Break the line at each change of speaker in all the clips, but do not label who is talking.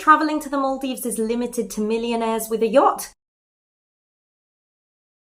traveling to the Maldives is limited to millionaires with a yacht?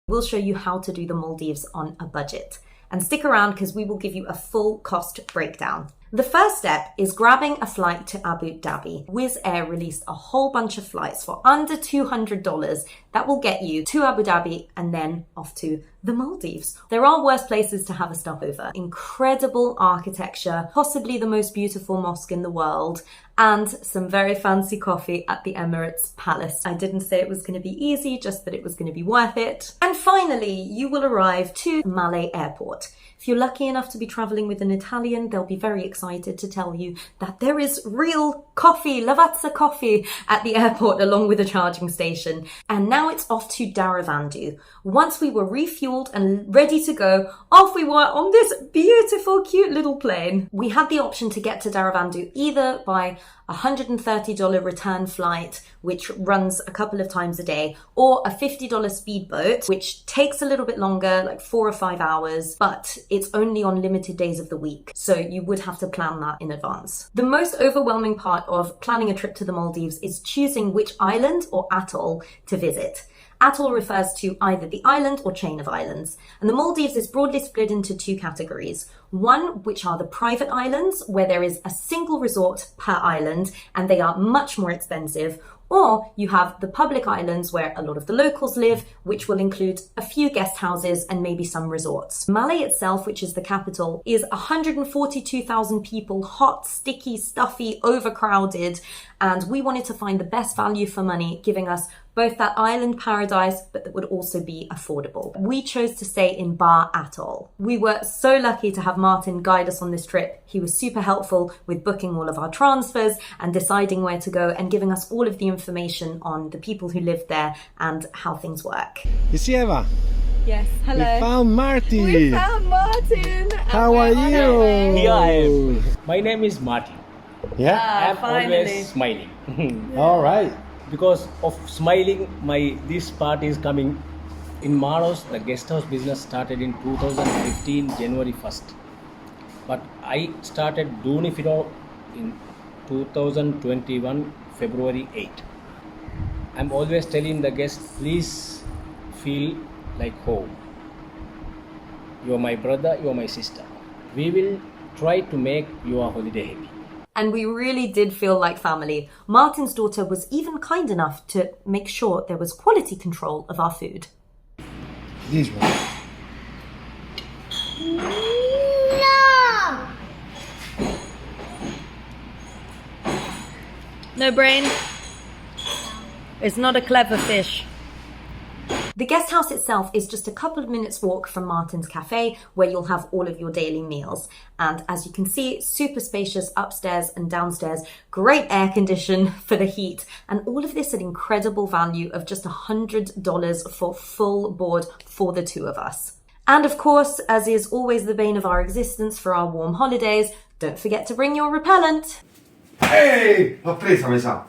We'll show you how to do the Maldives on a budget. And stick around because we will give you a full cost breakdown. The first step is grabbing a flight to Abu Dhabi. Wizz Air released a whole bunch of flights for under $200 that will get you to Abu Dhabi and then off to the Maldives. There are worse places to have a stopover. Incredible architecture, possibly the most beautiful mosque in the world, and some very fancy coffee at the Emirates Palace. I didn't say it was going to be easy, just that it was going to be worth it. And finally, you will arrive to Malé Airport. If you're lucky enough to be traveling with an Italian, they'll be very excited to tell you that there is real coffee, Lavazza coffee, at the airport along with a charging station. And now it's off to Dharavandhu. Once we were refueled and ready to go, off we were on this beautiful, cute little plane. We had the option to get to Dharavandhu either by a $130 return flight, which runs a couple of times a day, or a $50 speedboat, which takes a little bit longer, like 4 or 5 hours, but it's only on limited days of the week. So you would have to plan that in advance. The most overwhelming part of planning a trip to the Maldives is choosing which island or atoll to visit. Atoll refers to either the island or chain of islands. And the Maldives is broadly split into 2 categories. One, which are the private islands, where there is a single resort per island, and they are much more expensive. Or you have the public islands where a lot of the locals live, which will include a few guest houses and maybe some resorts. Malé itself, which is the capital, is 142,000 people, hot, sticky, stuffy, overcrowded. And we wanted to find the best value for money, giving us both that island paradise, but that would also be affordable. We chose to stay in Bar Atoll. We were so lucky to have Martin guide us on this trip. He was super helpful with booking all of our transfers and deciding where to go and giving us all of the information on the people who lived there and how things work.
Isieva,
Yes, hello.
we found Marty.
We found Martin.
How are you?
Here I am. My name is Martin.
Yeah?
I am
finally.
always smiling.
All right.
Because of smiling, this part is coming. In Maalhos, the guest house business started in 2015, January 1st. But I started Dhooni Finolhu in 2021, February 8. I'm always telling the guests, please feel like home. You are my brother, you are my sister. We will try to make your holiday happy.
And we really did feel like family. Martin's daughter was even kind enough to make sure there was quality control of our food.
This one.
No! No brain? It's not a clever fish.
The guest house itself is just a couple of minutes walk from Martin's cafe, where you'll have all of your daily meals. And as you can see, super spacious upstairs and downstairs, great air condition for the heat, and all of this at incredible value of just $100 for full board for the 2 of us. And of course, as is always the bane of our existence for our warm holidays, don't forget to bring your repellent.
Ehi, l'ho presa, mi sa.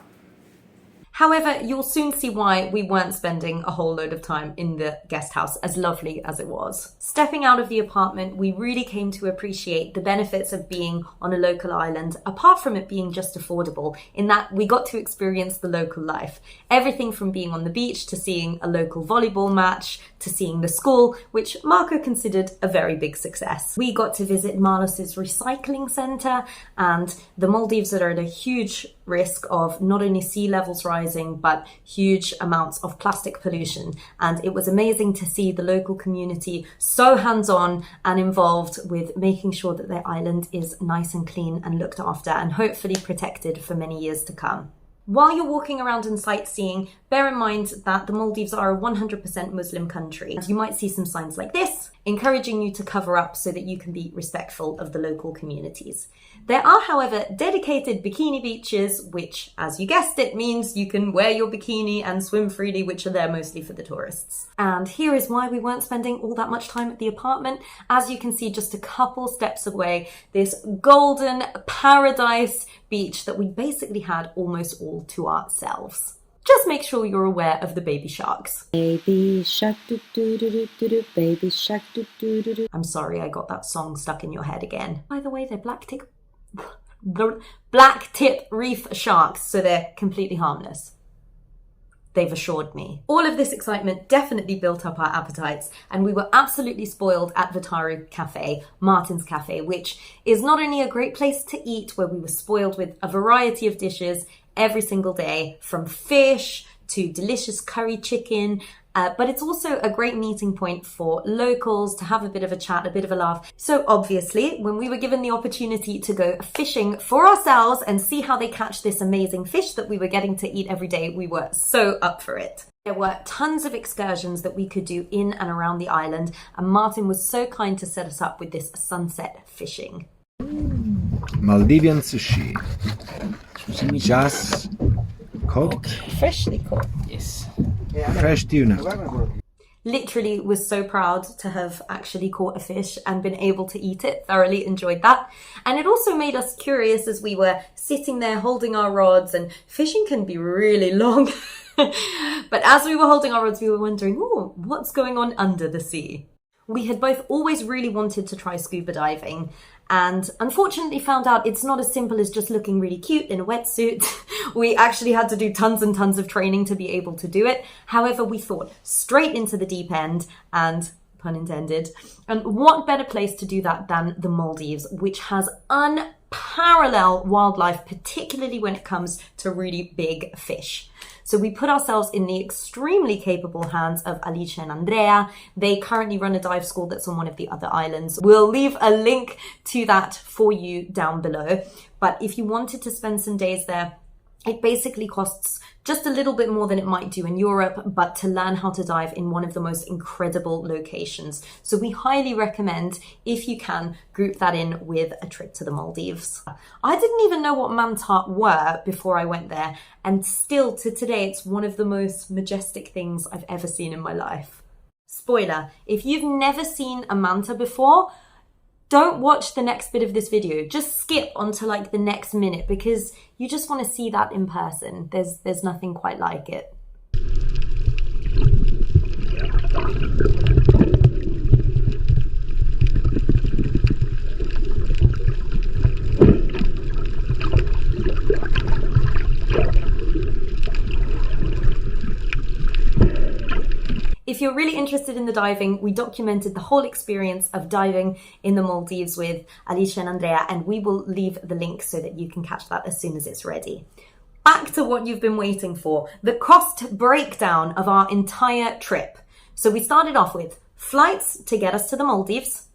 However, you'll soon see why we weren't spending a whole load of time in the guest house, as lovely as it was. Stepping out of the apartment, we really came to appreciate the benefits of being on a local island, apart from it being just affordable, in that we got to experience the local life. Everything from being on the beach to seeing a local volleyball match to seeing the school, which Marco considered a very big success. We got to visit Maalhos' recycling centre, and the Maldives are at a huge risk of not only sea levels rising, but huge amounts of plastic pollution. And it was amazing to see the local community so hands-on and involved with making sure that their island is nice and clean and looked after and hopefully protected for many years to come. While you're walking around and sightseeing, bear in mind that the Maldives are a 100% Muslim country. You might see some signs like this, encouraging you to cover up so that you can be respectful of the local communities. There are, however, dedicated bikini beaches, which, as you guessed it, means you can wear your bikini and swim freely, which are there mostly for the tourists. And here is why we weren't spending all that much time at the apartment. As you can see, just a couple steps away, this golden paradise beach that we basically had almost all to ourselves. Just make sure you're aware of the baby sharks.
Baby shark do do do do do do, baby shark do do do do.
I'm sorry I got that song stuck in your head again. By the way, they're black tick. the black tip reef sharks, so they're completely harmless. They've assured me. All of this excitement definitely built up our appetites, and we were absolutely spoiled at Vitaru Cafe, Martin's Cafe, which is not only a great place to eat, where we were spoiled with a variety of dishes every single day, from fish to delicious curry chicken, but it's also a great meeting point for locals to have a bit of a chat, a bit of a laugh. So obviously, when we were given the opportunity to go fishing for ourselves and see how they catch this amazing fish that we were getting to eat every day, we were so up for it. There were tons of excursions that we could do in and around the island, and Martin was so kind to set us up with this sunset fishing.
Maldivian sushi. Just cooked,
Freshly caught.
Yes.
fresh tuna.
Literally was so proud to have actually caught a fish and been able to eat it. Thoroughly enjoyed that. And it also made us curious as we were sitting there holding our rods, and fishing can be really long. But as we were holding our rods, we were wondering, oh, what's going on under the sea? We had both always really wanted to try scuba diving, and unfortunately found out it's not as simple as just looking really cute in a wetsuit. We actually had to do tons and tons of training to be able to do it. However, we thought straight into the deep end, and pun intended. And what better place to do that than the Maldives, which has unparalleled wildlife, particularly when it comes to really big fish. So we put ourselves in the extremely capable hands of Alice and Andrea. They currently run a dive school that's on one of the other islands. We'll leave a link to that for you down below. But if you wanted to spend some days there, it basically costs just a little bit more than it might do in Europe, but to learn how to dive in one of the most incredible locations. So we highly recommend, if you can, group that in with a trip to the Maldives. I didn't even know what manta were before I went there, and still to today, it's one of the most majestic things I've ever seen in my life. Spoiler, if you've never seen a manta before, don't watch the next bit of this video. Just skip onto like the next minute, because you just want to see that in person. There's nothing quite like it. If you're really interested in the diving, we documented the whole experience of diving in the Maldives with Alicia and Andrea, and we will leave the link so that you can catch that as soon as it's ready. Back to what you've been waiting for, the cost breakdown of our entire trip. So we started off with flights to get us to the Maldives,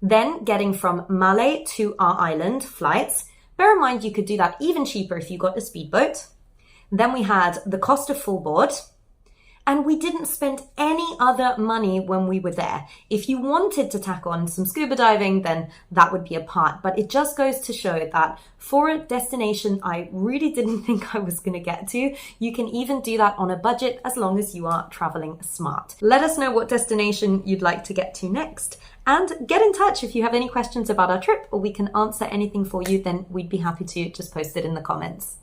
then getting from Malé to our island, flights. Bear in mind, you could do that even cheaper if you got a speedboat. Then we had the cost of full board. And we didn't spend any other money when we were there. If you wanted to tack on some scuba diving, then that would be a part. But it just goes to show that for a destination I really didn't think I was going to get to, you can even do that on a budget as long as you are traveling smart. Let us know what destination you'd like to get to next. And get in touch if you have any questions about our trip, or we can answer anything for you, then we'd be happy to just post it in the comments.